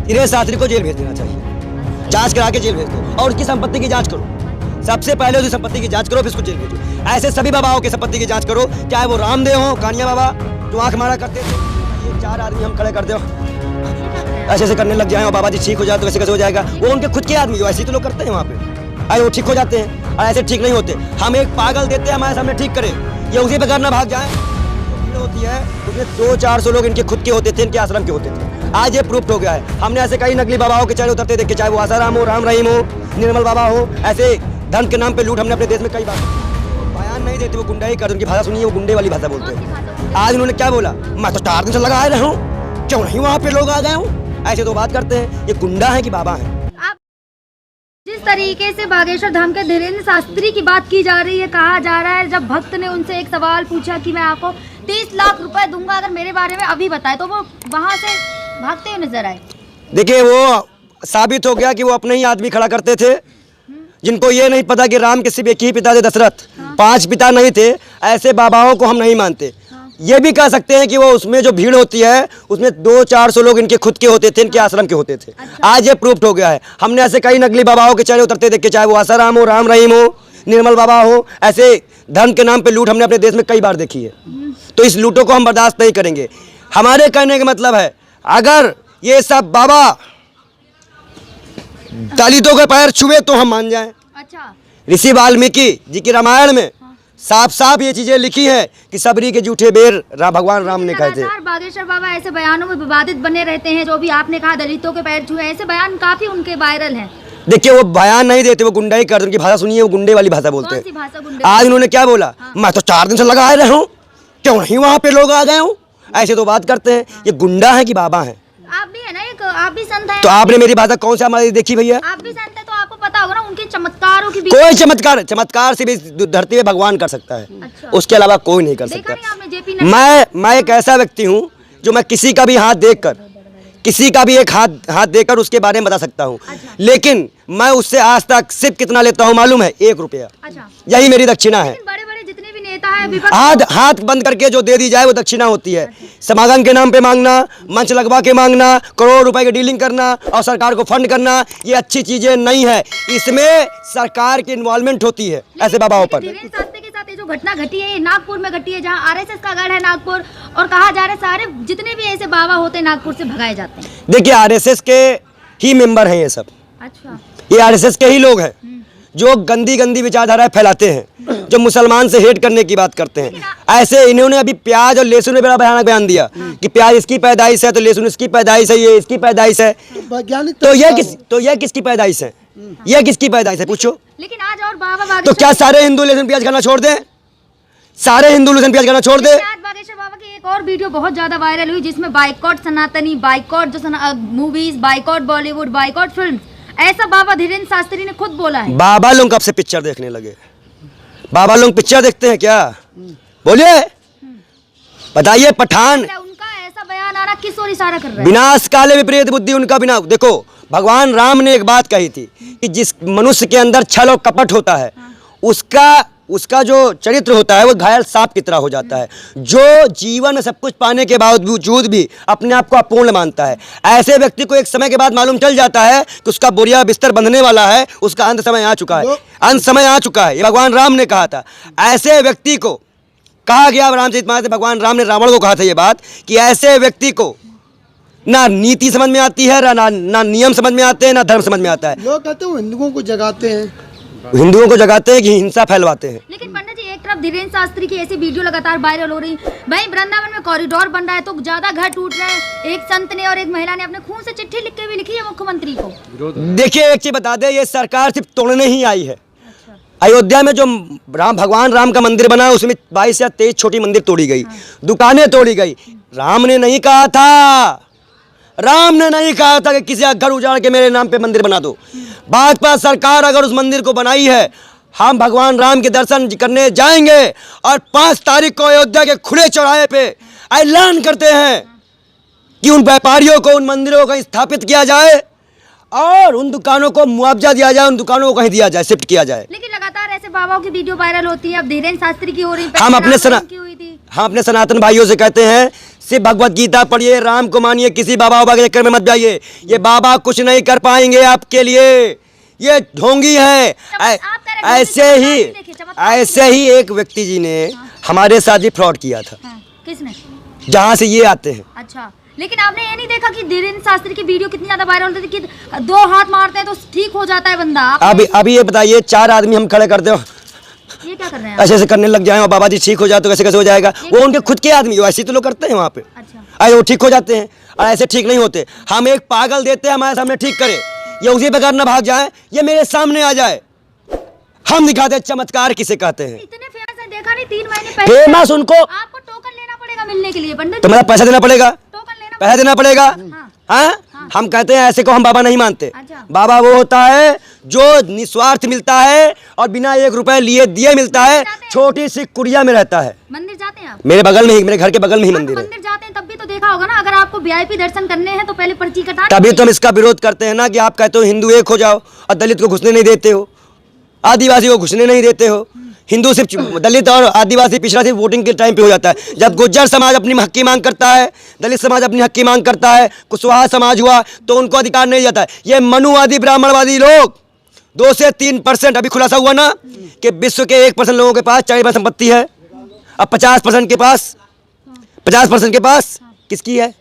धीरेन्द्र शास्त्री को जेल भेज देना चाहिए, जांच करा के जेल भेज दो और उसकी संपत्ति की जांच करो। सबसे पहले उसकी संपत्ति की जांच करो, फिर उसको जेल भेजो। ऐसे सभी बाबाओं की संपत्ति की जांच करो, चाहे वो रामदेव हो, कानिया बाबा जो आंख मारा करते थे, ये 4 आदमी हम खड़े कर दो, ऐसे ऐसे करने लग जाए और बाबा जी ठीक हो जाए तो वैसे कैसे हो जाएगा? वो उनके खुद के आदमी हो, ऐसे तो लोग करते हैं वहाँ पे, अरे वो ठीक हो जाते हैं और ऐसे ठीक नहीं होते। हम एक पागल देते हैं हमारे सामने ठीक करे, ये उसी पे करना भाग जाए। भीड़ होती है उसमें 200-400 लोग इनके खुद के होते थे, इनके आश्रम के होते थे। आज ये प्रूफ हो गया है। हमने ऐसे कई नकली बाबाओं के चेहरे उतरते देखे, चाहे वो आसाराम हो, राम रहीम हो, निर्मल बाबा हो, ऐसे धन के नाम पे लूट हमने अपने देश में कई बार। बयान नहीं देते, वो गुंडाई करते, उनकी भाषा सुनिए, वो गुंडे वाली भाषा बोलते हैं। आज उन्होंने क्या बोला, मैं तो 4 दिन से लगा रहा हूँ, क्यों नहीं वहाँ पे लोग आ गए हूँ, ऐसे तो बात करते हैं। ये गुंडा है कि बाबा है? आप जिस तरीके से बागेश्वर धाम के धीरेन्द्र शास्त्री की बात की जा रही है, कहा जा रहा है जब भक्त ने उनसे एक सवाल पूछा कि मैं आपको 30 लाख रुपए दूंगा अगर मेरे बारे में अभी बताए, तो वो वहाँ से भागते हुए नजर आए। देखिए वो साबित हो गया कि वो अपने ही आदमी खड़ा करते थे, जिनको ये नहीं पता कि राम के सिर्फ एक ही पिता थे, दशरथ। 5 पिता नहीं थे। ऐसे बाबाओं को हम नहीं मानते। ये भी कह सकते हैं कि वो उसमें जो भीड़ होती है उसमें 200-400 लोग इनके खुद के होते थे, इनके आश्रम के होते थे। आज ये प्रूफ हो गया है। हमने ऐसे कई नकली बाबाओं के चेहरे उतरते देखे, चाहे वो आसाराम हो, राम रहीम हो, निर्मल बाबा हो, ऐसे धन के नाम पे लूट हमने अपने देश में कई बार देखी है। तो इस लूटों को हम बर्दाश्त नहीं करेंगे। हमारे कहने का मतलब है, अगर ये सब बाबा दलितों के पैर छुए तो हम मान जाएं। अच्छा, ऋषि वाल्मीकि जी की रामायण में साफ साफ ये चीजें लिखी हैं कि सबरी के जूठे बेर भगवान राम ने कहे थे। बागेश्वर बाबा ऐसे बयानों में विवादित बने रहते हैं, जो भी आपने कहा दलितों के पैर छुए, ऐसे बयान काफी उनके वायरल हैं। देखिए वो बयान नहीं देते, वो गुंडाई करते, उनकी भाषा सुनिए, वो गुंडे वाली भाषा बोलते कौन सी भाषा हैं। गुंडे? आज उन्होंने क्या बोला, मैं तो 4 दिन से लगा रहा हूँ, क्यों नहीं वहाँ पे लोग आ गए हूँ, ऐसे तो बात करते हैं। ये गुंडा है कि बाबा है? आप भी है ना, एक आप भी संत हैं। तो आपने मेरी भाषा कौन सा हमारी देखी भैया? आप भी संत हैं तो आपको पता होगा ना उनके चमत्कारों की भी। कोई चमत्कार से भी धरती पे भगवान कर सकता है। अच्छा। उसके अलावा कोई नहीं कर देखा सकता। नहीं आपने जेपी नड्डा? मैं एक ऐसा व्यक्ति हूँ जो मैं किसी का भी हाथ देखकर, किसी का भी एक हाथ देकर उसके बारे में बता सकता हूँ। अच्छा। लेकिन मैं उससे आज तक सिर्फ कितना लेता हूँ मालूम है? 1 रुपया। अच्छा, यही मेरी दक्षिणा है। बड़े बड़े जितने भी नेता है विपक्ष, हाथ बंद करके जो दे दी जाए वो दक्षिणा होती है। समागम के नाम पे मांगना, मंच लगवा के मांगना, करोड़ रुपए की डीलिंग करना और सरकार को फंड करना, ये अच्छी चीजें नहीं है। इसमें सरकार की इन्वॉल्वमेंट होती है ऐसे बाबाओं पर। धीरेन्द्र शास्त्री के साथ ये जो घटना घटी है, ये नागपुर में घटी है, जहाँ आरएसएस का गढ़ है नागपुर, और कहा जा रहा है सारे जितने भी ऐसे बाबा होते हैं नागपुर से भगाए जाते हैं। देखिए आरएसएस के ही मेंबर हैं ये सब। अच्छा, ये आरएसएस के ही लोग हैं जो गंदी विचारधारा फैलाते हैं, जो मुसलमान से हेट करने की बात करते हैं। ऐसे इन्होंने अभी प्याज और लहसुन में बड़ा भयानक बयान दिया कि प्याज इसकी पैदाइश है तो लहसुन इसकी पैदाइश है, ये इसकी पैदाइश है। वैज्ञानिक तो ये किसकी पैदाइश है? ये किसकी पैदाइश है पूछो? लेकिन आज और बाबा तो क्या सारे हिंदू लहसुन प्याज खाना छोड़ दें? सारे हिंदू लहसुन प्याज खाना छोड़ दें? आज बागेश्वर बाबा की एक और वीडियो बहुत ज्यादा वायरल हुई, जिसमें बाइकॉट सनातनी, बाइकॉट जो movies, boycott Bollywood, boycott film, ऐसा बाबा धीरेन्द्र शास्त्री ने खुद बोला है। बाबा लोग कब से पिक्चर देखने लगे? बाबा लोग पिक्चर देखते हैं क्या? बोलिए, बताइए। पठान, उनका ऐसा बयान आ रहा, किस ओर इशारा कर रहा है? विनाश काले विपरीत बुद्धि उनका बिना। देखो भगवान राम ने एक बात कही थी कि जिस मनुष्य के अंदर छल और कपट होता है, उसका जो चरित्र होता है वो घायल सांप की तरह हो जाता है, जो जीवन में सब कुछ पाने के बावजूद भी अपने आप को अपूर्ण मानता है। ऐसे व्यक्ति को एक समय के बाद मालूम चल जाता है कि उसका बोरिया बिस्तर बंधने वाला है, उसका अंत समय आ चुका है, अंत समय आ चुका है। ये भगवान राम ने कहा था। ऐसे व्यक्ति को कहा गया, रामचरितमानस में भगवान राम ने रावण को कहा था ये बात कि ऐसे व्यक्ति को ना नीति समझ में आती है, ना नियम समझ में आते हैं, ना धर्म समझ में आता है। लोग कहते हैं हिंदुओं को जगाते हैं, हिंदुओं को जगाते हैं कि हिंसा फैलवाते हैं। लेकिन पंडित जी, एक तरफ धीरेन्द्र शास्त्री की ऐसी वीडियो लगातार वायरल हो रही, वहीं वृंदावन में कॉरिडोर बन रहा है तो ज्यादा घर टूट रहे हैं। एक संत ने और एक महिला ने अपने खून से चिट्ठी लिख के भी लिखी है मुख्यमंत्री को। देखिए एक चीज बता दे, ये सरकार सिर्फ तोड़ने ही आई है। अयोध्या में जो भगवान राम का मंदिर बना उसमें 22 या 23 छोटी मंदिर तोड़ी गई, दुकानें तोड़ी गई। राम ने नहीं कहा था कि किसी का घर उजाड़ के मेरे नाम पे मंदिर बना दो। भाजपा सरकार अगर उस मंदिर को बनाई है, हम भगवान राम के दर्शन करने जाएंगे और 5 तारीख को अयोध्या के खुले चौराहे पे ऐलान करते हैं कि उन व्यापारियों को उन मंदिरों को स्थापित किया जाए और उन दुकानों को मुआवजा दिया जाए, उन दुकानों को कहीं दिया जाए, शिफ्ट किया जाए। लेकिन लगातार ऐसे बाबाओं की वीडियो वायरल होती है। अब धीरेन्द्र शास्त्री की हो रही, हम अपने सनातन भाइयों से कहते हैं, सिर्फ भगवत गीता पढ़िए, राम को मानिए, किसी बाबा बाबा के चक्कर में मत जाइए। ये बाबा कुछ नहीं कर पाएंगे आपके लिए, ये ढोंगी है। ऐसे ही एक व्यक्ति जी ने हमारे साथ भी फ्रॉड किया था। किसने? जहाँ से ये आते हैं। अच्छा, लेकिन आपने ये नहीं देखा कि धीरेन्द्र शास्त्री की वीडियो कितनी ज्यादा वायरल होती थी कि 2 हाथ मारते हैं तो ठीक हो जाता है बंदा। अभी ये बताइए, 4 आदमी हम खड़े करते हो, ये क्या कर रहे हैं? ऐसे ऐसे करने लग जाए और बाबा जी ठीक हो जाए तो कैसे कैसे हो जाएगा? वो उनके खुद के आदमी, ऐसे तो लोग करते हैं वहाँ पे। अच्छा, अरे वो ठीक हो जाते हैं और ऐसे ठीक नहीं होते। हम एक पागल देते हैं हमारे सामने ठीक करे, ये उसी प्रकार न भाग जाए, ये मेरे सामने आ जाए, हम दिखाते चमत्कार किसे कहते हैं। इतने फेमस है, देखा नहीं 3 महीने पहले फेमस उनको आपको टोकन लेना पड़ेगा मिलने के लिए पंडित। तो मतलब पैसा देना पड़ेगा, टोकन लेना पैसा देना पड़ेगा। हाँ। हाँ, हम कहते हैं ऐसे को हम बाबा नहीं मानते। अच्छा। बाबा वो होता है जो निस्वार्थ मिलता है और बिना 1 रुपए लिए दिए मिलता है, छोटी सी कुड़िया में रहता है। मंदिर जाते हैं आप? मेरे बगल में ही, मेरे घर के बगल में ही मंदिर है। मंदिर जाते हैं तब भी तो देखा होगा ना, अगर आपको वीआईपी दर्शन करने हैं तो पहले पर्ची कटा। तभी तो हम इसका विरोध करते हैं ना कि आप कहते हो हिंदू एक हो जाओ और दलित को घुसने नहीं देते हो, आदिवासी को घुसने नहीं देते हो। हिंदू सिर्फ दलित और आदिवासी पिछड़ा सिर्फ वोटिंग के टाइम पे हो जाता है। जब गुज्जर समाज अपनी हक की मांग करता है, दलित समाज अपनी हक की मांग करता है, कुशवाहा समाज हुआ, तो उनको अधिकार नहीं जाता है। ये मनुवादी ब्राह्मणवादी लोग 2 से 3%, अभी खुलासा हुआ ना कि विश्व के 1% लोगों के पास 40% संपत्ति है, अब 50% के पास 50% के पास किसकी है?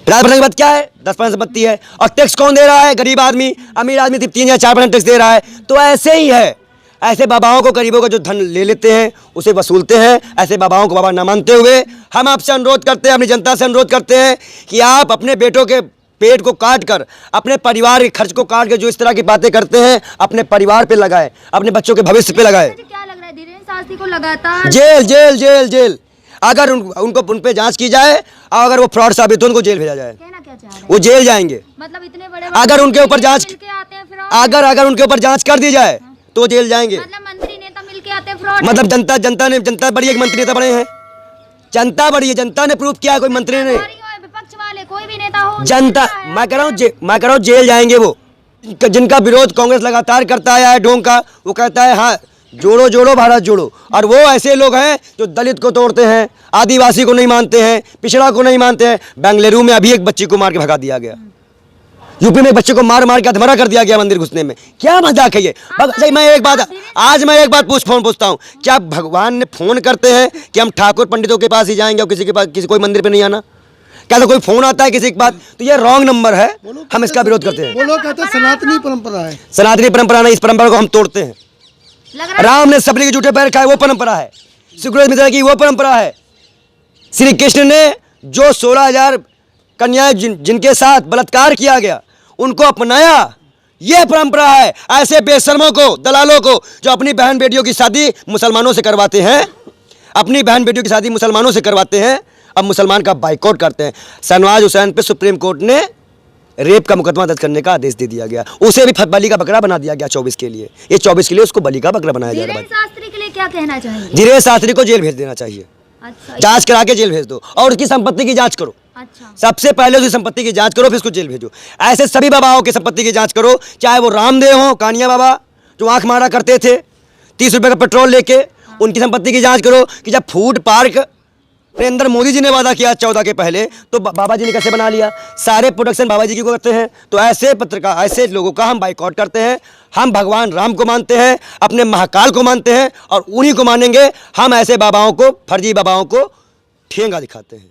50% के बाद क्या है? 10% संपत्ति है। और टैक्स कौन दे रहा है? गरीब आदमी। अमीर आदमी 3 या 4% टैक्स दे रहा है। तो ऐसे ही है, ऐसे बाबाओं को, गरीबों का जो धन ले लेते हैं उसे वसूलते हैं। ऐसे बाबाओं को बाबा न मानते हुए हम आपसे अनुरोध करते हैं, अपनी जनता से अनुरोध करते हैं कि आप अपने बेटों के पेट को काट कर, अपने परिवार के खर्च को काट कर जो इस तरह की बातें करते हैं, अपने परिवार पे लगाए, अपने बच्चों के भविष्य पे लगाए। क्या लग रहा है धीरेन्द्र शास्त्री को लगातार जेल जेल जेल जेल, अगर उनको उन पे जांच की जाए और अगर वो फ्रॉड साबित हो उनको जेल भेजा जाए। कहना क्या चाह रहे हैं? वो जेल जाएंगे। मतलब इतने बड़े अगर उनके ऊपर जांच, मिलके आते हैं फ्रॉड। अगर उनके ऊपर जांच कर दी जाए तो वो जेल जाएंगे। मतलब मंत्री नेता मिलके आते हैं फ्रॉड। मतलब जनता बड़ी है कि मंत्री नेता बड़े हैं? जनता बड़ी है, जनता ने प्रूफ किया है, कोई मंत्री ने। विपक्ष वाले कोई भी नेता हो, जनता, मैं कह रहा हूँ जेल जाएंगे वो, जिनका विरोध कांग्रेस लगातार करता आया है, ढोंग का। वो कहता है हाँ जोड़ो जोड़ो भारत जोड़ो, और वो ऐसे लोग हैं जो दलित को तोड़ते हैं, आदिवासी को नहीं मानते हैं, पिछड़ा को नहीं मानते हैं। बेंगलुरु में अभी एक बच्ची को मार के भगा दिया गया, यूपी में एक बच्चे को मार के अधमरा कर दिया गया मंदिर घुसने में। क्या मजाक है ये? मैं एक बात पूछता हूँ, क्या भगवान ने फोन करते हैं कि हम ठाकुर पंडितों के पास ही जाएंगे और किसी के पास कोई मंदिर पे नहीं आना? क्या तो कोई फोन आता है किसी के पास? तो ये रॉन्ग नंबर है, हम इसका विरोध करते हैं। वो लोग कहते हैं सनातनी परंपरा है। सनातनी परंपरा नहीं, इस परंपरा को हम तोड़ते हैं। राम ने सबरी के जूठे पैर खाए, वो परंपरा है। सुखदेव मिश्रा की वो परंपरा है। श्री कृष्ण ने जो 16,000 कन्याएं जिनके साथ बलात्कार किया गया उनको अपनाया, ये परंपरा है। ऐसे बेशर्मों को, दलालों को जो अपनी बहन बेटियों की शादी मुसलमानों से करवाते हैं, अपनी बहन बेटियों की शादी मुसलमानों से करवाते हैं, अब मुसलमान का बाइकआउट करते हैं। शहनवाज हुसैन पे सुप्रीम कोर्ट ने रेप का मुकदमा दर्ज करने का आदेश दे दिया गया, उसे भी बलि का बकरा बना दिया गया 24 के लिए। ये 24 के लिए उसको बलि का बकरा बनाया जा रहा है। धीरेन्द्र शास्त्री के लिए क्या कहना चाहेंगे? धीरेन्द्र शास्त्री को जेल भेज देना चाहिए। अच्छा, जांच करा के जेल भेज दो और उसकी संपत्ति की जांच करो। अच्छा, सबसे पहले उसकी संपत्ति की जांच करो, फिर उसको जेल भेजो। ऐसे सभी बाबाओं की संपत्ति की जांच करो, चाहे वो रामदेव हो, कानिया बाबा जो आंख मारा करते थे 30 रुपए का पेट्रोल लेके, उनकी संपत्ति की जांच करो कि जब फूड पार्क नरेंद्र मोदी जी ने वादा किया 14 के पहले, तो बाबा जी ने कैसे बना लिया? सारे प्रोडक्शन बाबा जी की को करते हैं। तो ऐसे पत्रकार, ऐसे लोगों का हम बाइकआउट करते हैं। हम भगवान राम को मानते हैं, अपने महाकाल को मानते हैं और उन्हीं को मानेंगे। हम ऐसे बाबाओं को, फर्जी बाबाओं को ठेंगा दिखाते हैं।